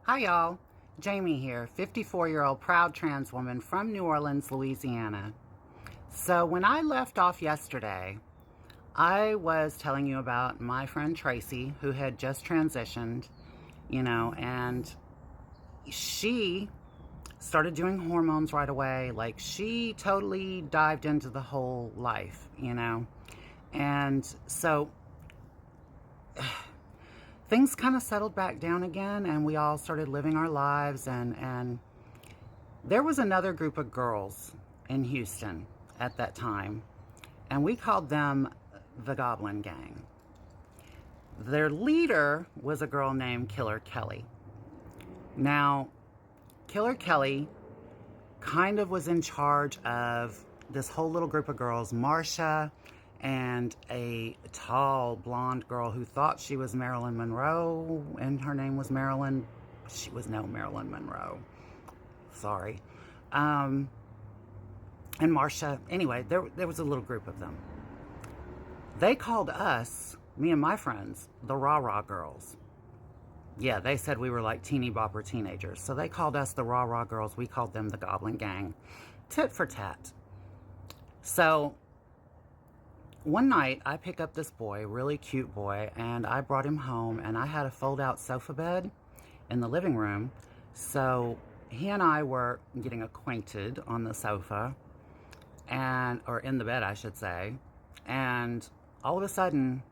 Hi, y'all. Jamie here, 54-year-old proud trans woman from New Orleans, Louisiana. So, when I left off yesterday, I was telling you about my friend Tracy, who had just transitioned, and she started doing hormones right away. Like, she totally dived into the whole life. And so, things kind of settled back down again, and we all started living our lives. And there was another group of girls in Houston at that time, and we called them the Goblin Gang. Their leader was a girl named Killer Kelly. Now, Killer Kelly kind of was in charge of this whole little group of girls, Marsha and a tall blonde girl who thought she was Marilyn Monroe, and her name was Marilyn. She was no Marilyn Monroe. Sorry. And Marsha. Anyway, there was a little group of them. They called us, me and my friends, the Rah Rah Girls. Yeah, they said we were like teeny bopper teenagers. So they called us the Rah Rah Girls. We called them the Goblin Gang. Tit for tat. So one night, I pick up this boy, really cute boy, and I brought him home, and I had a fold-out sofa bed in the living room. So he and I were getting acquainted on the sofa, or in the bed, I should say, and all of a sudden,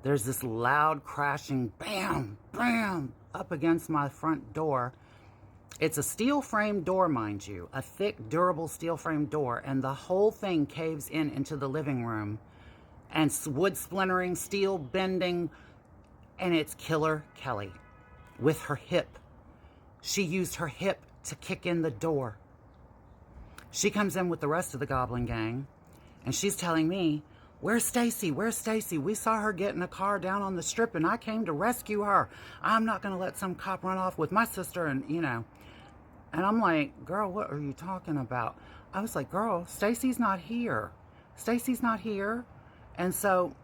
there's this loud crashing, bam, bam, up against my front door. It's a steel frame door, mind you, a thick, durable steel frame door, and the whole thing caves in into the living room, and wood splintering, steel bending, and it's Killer Kelly with her hip. She used her hip to kick in the door. She comes in with the rest of the Goblin Gang, and she's telling me, "Where's Stacy? Where's Stacy? We saw her get in a car down on the strip, and I came to rescue her. I'm not going to let some cop run off with my sister," and And I'm like, "Girl, what are you talking about?" I was like, "Girl, Stacy's not here. Stacy's not here." And so,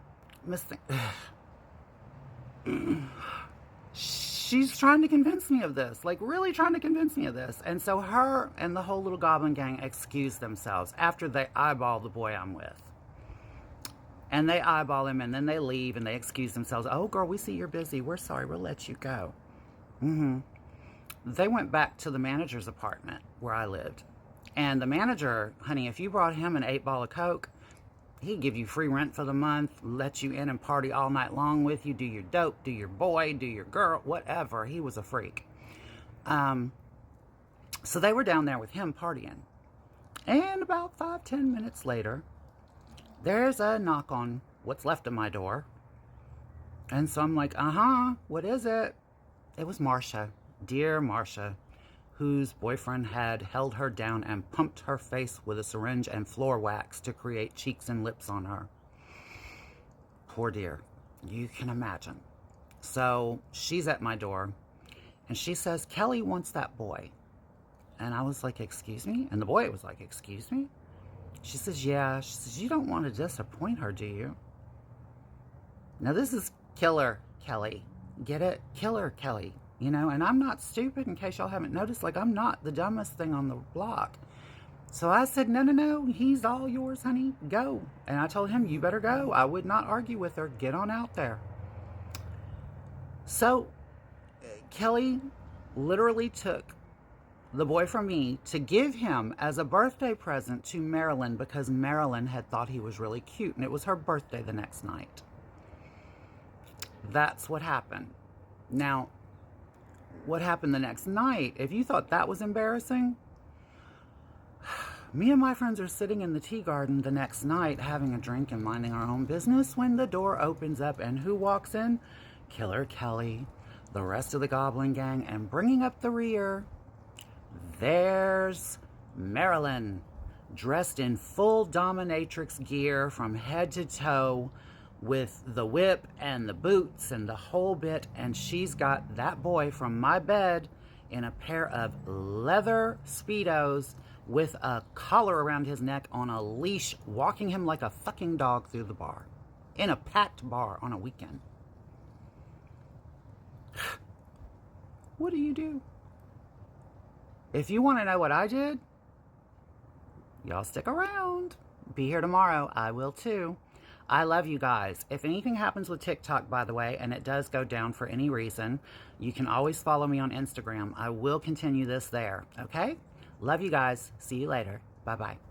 she's trying to convince me of this, like really trying to convince me of this. And so her and the whole little Goblin Gang excuse themselves after they eyeball the boy I'm with. And they eyeball him, and then they leave, and they excuse themselves. "Oh, girl, we see you're busy. We're sorry. We'll let you go." They went back to the manager's apartment where I lived. And the manager, honey, if you brought him an 8-ball of Coke, he'd give you free rent for the month, let you in and party all night long with you, do your dope, do your boy, do your girl, whatever. He was a freak. So they were down there with him partying. And about 5-10 minutes later, there's a knock on what's left of my door. And so I'm like, what is it? It was Marsha. Dear Marsha, whose boyfriend had held her down and pumped her face with a syringe and floor wax to create cheeks and lips on her. Poor dear. You can imagine. So she's at my door, and she says, "Kelly wants that boy." And I was like, "Excuse me?" And the boy was like, "Excuse me?" She says, "Yeah." She says, "You don't want to disappoint her, do you?" Now, this is Killer Kelly. Get it? Killer Kelly. And I'm not stupid, in case y'all haven't noticed. Like, I'm not the dumbest thing on the block. So I said, no, he's all yours, honey. Go. And I told him, "You better go." I would not argue with her. Get on out there. So Kelly literally took the boy from me to give him as a birthday present to Marilyn, because Marilyn had thought he was really cute, and it was her birthday the next night. That's what happened. Now, what happened the next night, if you thought that was embarrassing, me and my friends are sitting in the tea garden the next night having a drink and minding our own business when the door opens up, and who walks in? Killer Kelly, the rest of the Goblin Gang, and bringing up the rear, there's Marilyn, dressed in full dominatrix gear from head to toe, with the whip and the boots and the whole bit, and she's got that boy from my bed in a pair of leather Speedos with a collar around his neck on a leash, walking him like a fucking dog through the bar, in a packed bar on a weekend. What do you do? If you want to know what I did, y'all stick around. Be here tomorrow. I will too. I love you guys. If anything happens with TikTok, by the way, and it does go down for any reason, you can always follow me on Instagram. I will continue this there, okay? Love you guys. See you later. Bye-bye.